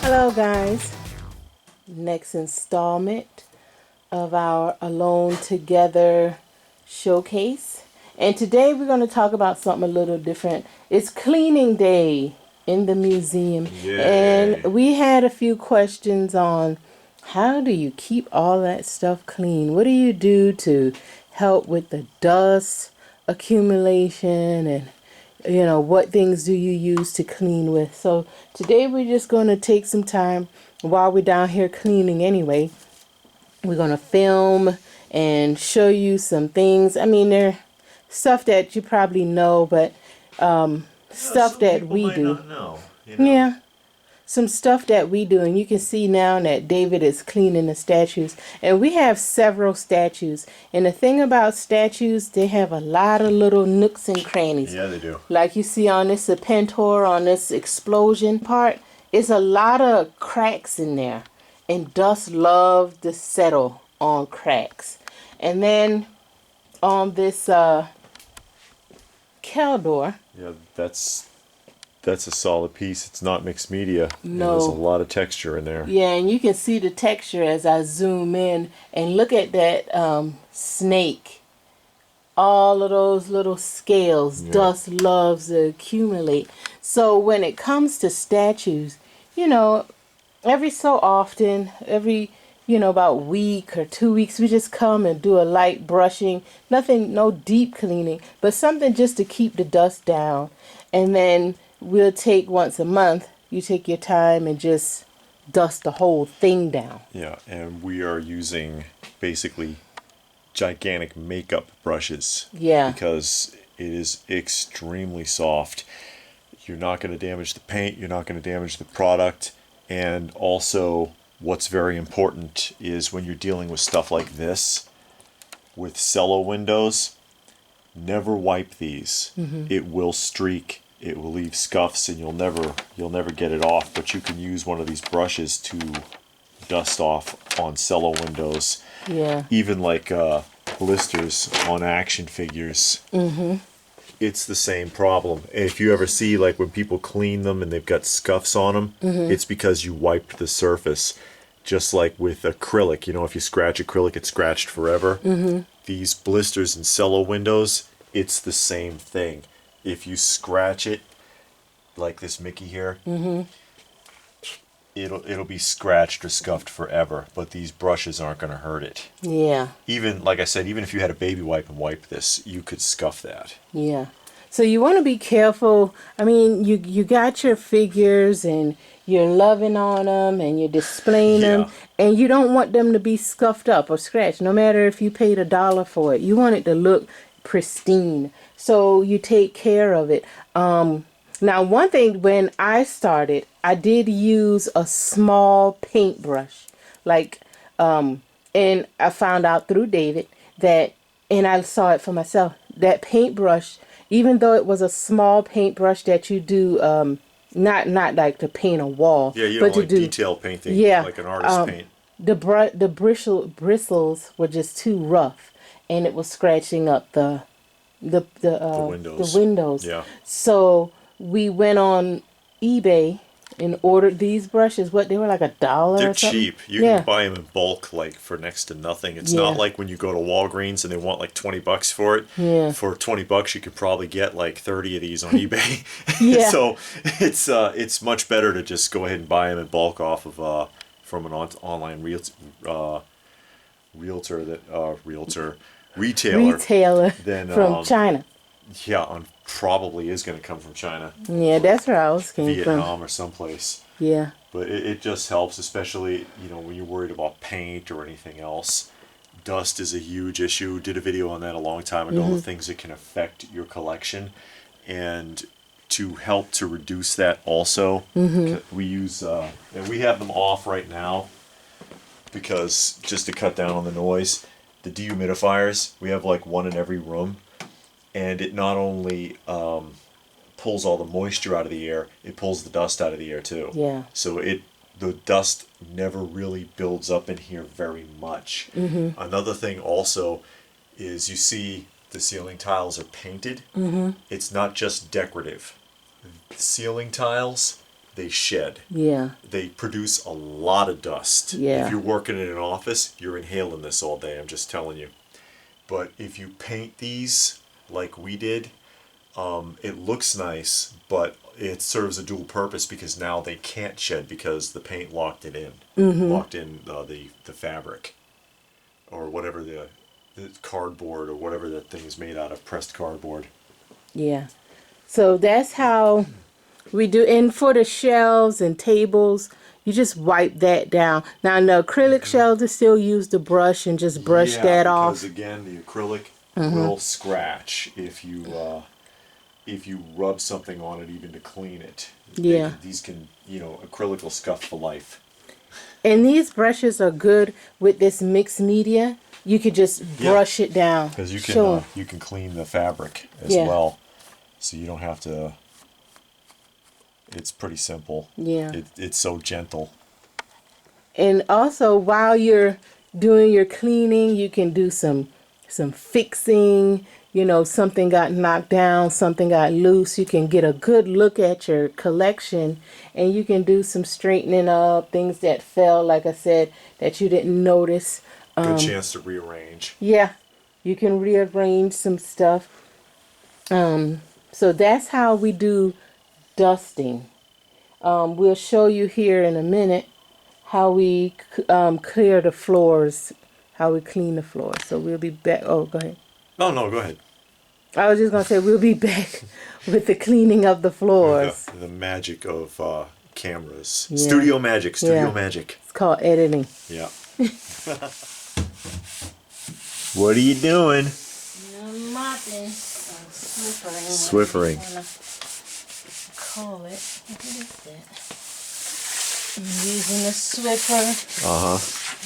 Hello guys, next installment of our Alone Together showcase, and today we're going to talk about something a little different. It's cleaning day in the museum. Yay. And we had a few questions on how do you keep all that stuff clean? What do you do to help with the dust accumulation, and what things do you use to clean with? So today we're just going to take some time while we're down here cleaning anyway. We're going to film and show you some things. I mean, they're stuff that you probably know, but stuff that we do. Not know, Yeah. Some stuff that we do, and you can see now that David is cleaning the statues, and we have several statues. And the thing about statues, they have a lot of little nooks and crannies. Yeah, they do. Like you see on this Serpentor, on this explosion part, it's a lot of cracks in there, and dust loves to settle on cracks. And then on this Caldor, Yeah, that's a solid piece. It's not mixed media. No. There's a lot of texture in there. yeah, and you can see the texture as I zoom in, and look at that snake. All of those little scales, Yeah. dust loves to accumulate. So when it comes to statues, every so often, every about week or 2 weeks, we just come and do a light brushing. Nothing, no deep cleaning, but something just to keep the dust down. And then we'll take once a month, you take your time and just dust the whole thing down. Yeah, and we are using basically gigantic makeup brushes. Yeah. Because it is extremely soft. You're not going to damage the paint. You're not going to damage the product. And also, what's very important is when you're dealing with stuff like this, with cello windows, never wipe these. Mm-hmm. It will streak. It will leave scuffs, and you'll never get it off. But you can use one of these brushes to dust off on cello windows. Yeah. Even like blisters on action figures. Mm-hmm. It's the same problem. If you ever see like when people clean them and they've got scuffs on them, it's because you wiped the surface. Just like with acrylic, if you scratch acrylic, it's scratched forever. These blisters and cello windows, it's the same thing. If you scratch it, like this Mickey here, it'll be scratched or scuffed forever. But these brushes aren't going to hurt it. Yeah. Even, like I said, even if you had a baby wipe and wipe this, you could scuff that. Yeah. So you want to be careful. I mean, you got your figures and you're loving on them and you're displaying them, and you don't want them to be scuffed up or scratched, no matter if you paid $1 for it. You want it to look pristine. So you take care of it. Now, one thing, when I started, I did use a small paintbrush. And I found out through David that, and I saw it for myself, that paintbrush, even though it was a small paintbrush that you do, not like to paint a wall, Yeah, you but don't to like do detail painting, yeah, like an artist paint. the bristles were just too rough, and it was scratching up the windows. The windows. Yeah. So we went on eBay and ordered these brushes. They were like $1 They're or something. cheap. You can buy them in bulk, like for next to nothing. It's not like when you go to Walgreens and they want like $20 for it. Yeah. For $20, you could probably get like 30 of these on eBay. Yeah. So it's much better to just go ahead and buy them in bulk off of from an online retailer than, from China. Yeah, probably is going to come from China. Yeah, that's where ours came from. Vietnam or someplace. Yeah. But it just helps, especially, when you're worried about paint or anything else. Dust is a huge issue. Did a video on that a long time ago, the things that can affect your collection. And to help to reduce that also, we use, and we have them off right now, because just to cut down on the noise, the dehumidifiers, we have like one in every room. And it not only pulls all the moisture out of the air, it pulls the dust out of the air too. Yeah. So the dust never really builds up in here very much. Another thing also is you see the ceiling tiles are painted. It's not just decorative. Ceiling tiles they shed. Yeah. They produce a lot of dust. Yeah. If you're working in an office, you're inhaling this all day, I'm just telling you. But if you paint these like we did, it looks nice, but it serves a dual purpose because now they can't shed because the paint locked it in, locked in the fabric, or whatever the cardboard or whatever that thing is made out of, pressed cardboard. Yeah. So that's how we do. And for the shelves and tables, you just wipe that down. Now, in the acrylic shelves, they still use the brush and just brush that off. Because again, the acrylic will scratch if you rub something on it even to clean it. Yeah. These can, acrylic will scuff for life. And these brushes are good with this mixed media. You could just brush it down. Because you can clean the fabric as well. So you don't have to. It's pretty simple. Yeah. It's so gentle. And also, while you're doing your cleaning, you can do some fixing. Something got knocked down, something got loose. You can get a good look at your collection, and you can do some straightening up, things that fell, like I said, that you didn't notice. Good chance to rearrange. Yeah, you can rearrange some stuff. So that's how we do dusting. We'll show you here in a minute how we clear the floors, how we clean the floors. So we'll be back. Oh, go ahead. No, go ahead. I was just going to say we'll be back with the cleaning of the floors. The magic of cameras. Yeah. Studio magic. Magic. It's called editing. Yeah. What are you doing? I'm mopping. Swiffering. Swiffering. Call it. What is that? I'm using a Swiffer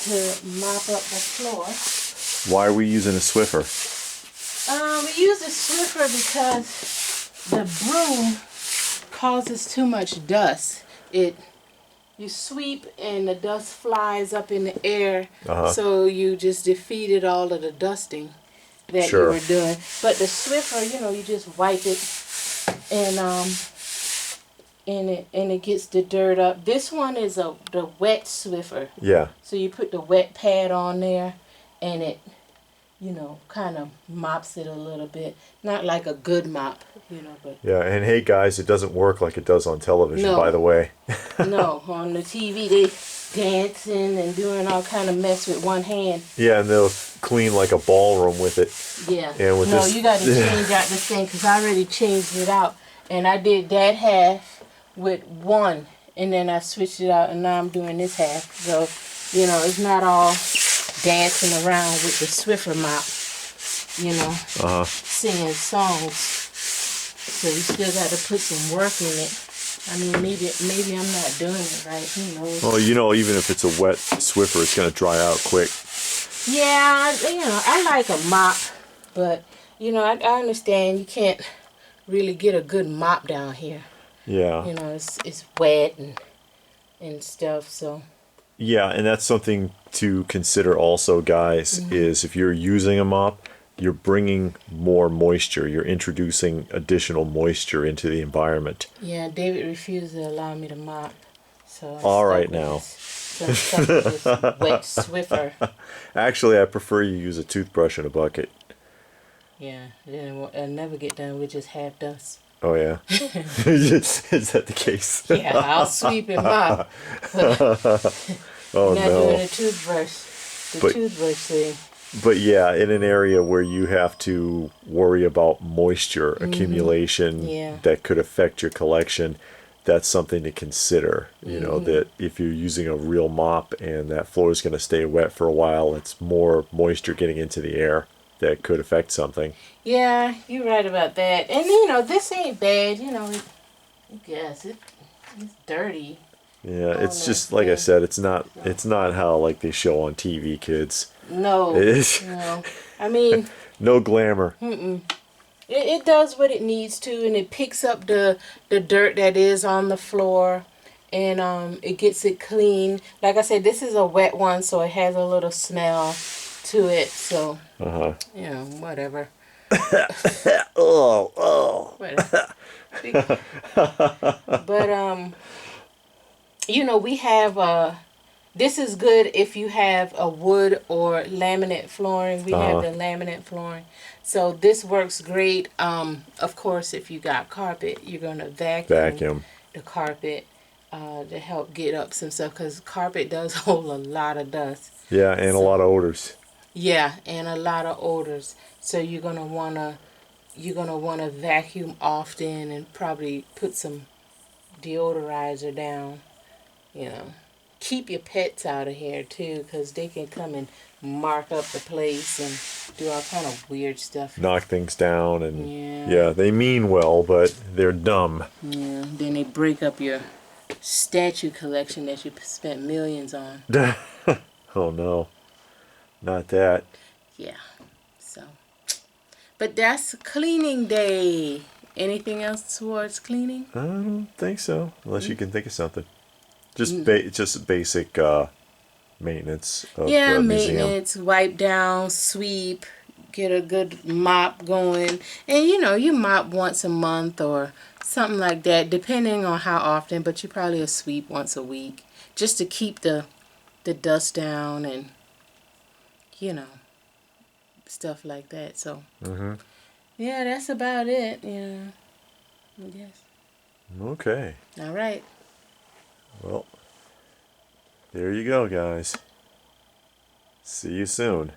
to mop up the floor. Why are we using a Swiffer? We use a Swiffer because the broom causes too much dust. You sweep and the dust flies up in the air, so you just defeated all of the dusting that you were doing. But the Swiffer, you just wipe it and it gets the dirt up. This one is the wet Swiffer. Yeah. So you put the wet pad on there, and it kind of mops it a little bit. Not like a good mop, but... Yeah, and hey guys, it doesn't work like it does on television, by the way. No, on the TV, they dancing and doing all kind of mess with one hand. Yeah, and they'll clean like a ballroom with it. Yeah. And with you got to change out this thing, because I already changed it out. And I did that half with one, and then I switched it out, and now I'm doing this half. So, it's not all dancing around with the Swiffer mop, singing songs. So you still got to put some work in it. I mean, maybe I'm not doing it right. Who knows? Well, even if it's a wet Swiffer, it's going to dry out quick. Yeah, I like a mop, but I understand you can't really get a good mop down here. Yeah. It's wet and stuff, so. Yeah, and that's something to consider also, guys, is if you're using a mop, you're bringing more moisture. You're introducing additional moisture into the environment. Yeah, David refused to allow me to mop. So all right now. So I'm stuck with this wet Swiffer. Actually, I prefer you use a toothbrush and a bucket. Yeah, then I'll never get done with just half dust. Oh, yeah? Is that the case? Yeah, I'll sweep and mop. Oh, not doing a toothbrush. Toothbrush thing. But yeah, in an area where you have to worry about moisture accumulation that could affect your collection, that's something to consider. That if you're using a real mop and that floor is going to stay wet for a while, it's more moisture getting into the air that could affect something. Yeah, you're right about that. And this ain't bad. I guess it's dirty. Yeah, it's just like I said. It's not how like they show on TV, kids. No. No. I mean. No glamour. It does what it needs to, and it picks up the dirt that is on the floor, and it gets it clean. Like I said, this is a wet one, so it has a little smell to it. So. Whatever. Oh. Whatever. But you know, we have this is good if you have a wood or laminate flooring. We have Uh-huh. the laminate flooring. So this works great. Of course, if you got carpet, you're going to vacuum Vacuum. the carpet to help get up some stuff because carpet does hold a lot of dust. Yeah, and a So, lot of odors. yeah, and a lot of odors. So you're gonna wanna vacuum often and probably put some deodorizer down. You know, keep your pets out of here too, because they can come and mark up the place and do all kind of weird stuff. Knock things down, and Yeah, yeah, they mean well, but they're dumb. yeah. Then they break up your statue collection that you spent millions on. Oh no, not that. Yeah. So, but that's cleaning day. Anything else towards cleaning? I don't think so, unless you can think of something. Just Mm. just basic maintenance of Yeah, the museum. maintenance, wipe down, sweep, get a good mop going. And you know, you mop once a month or something like that, depending on how often, but you probably a sweep once a week just to keep the dust down and you know, stuff like that. So, Mm-hmm. yeah, that's about it, yeah. I guess. Okay. All right. Well, there you go, guys. See you soon.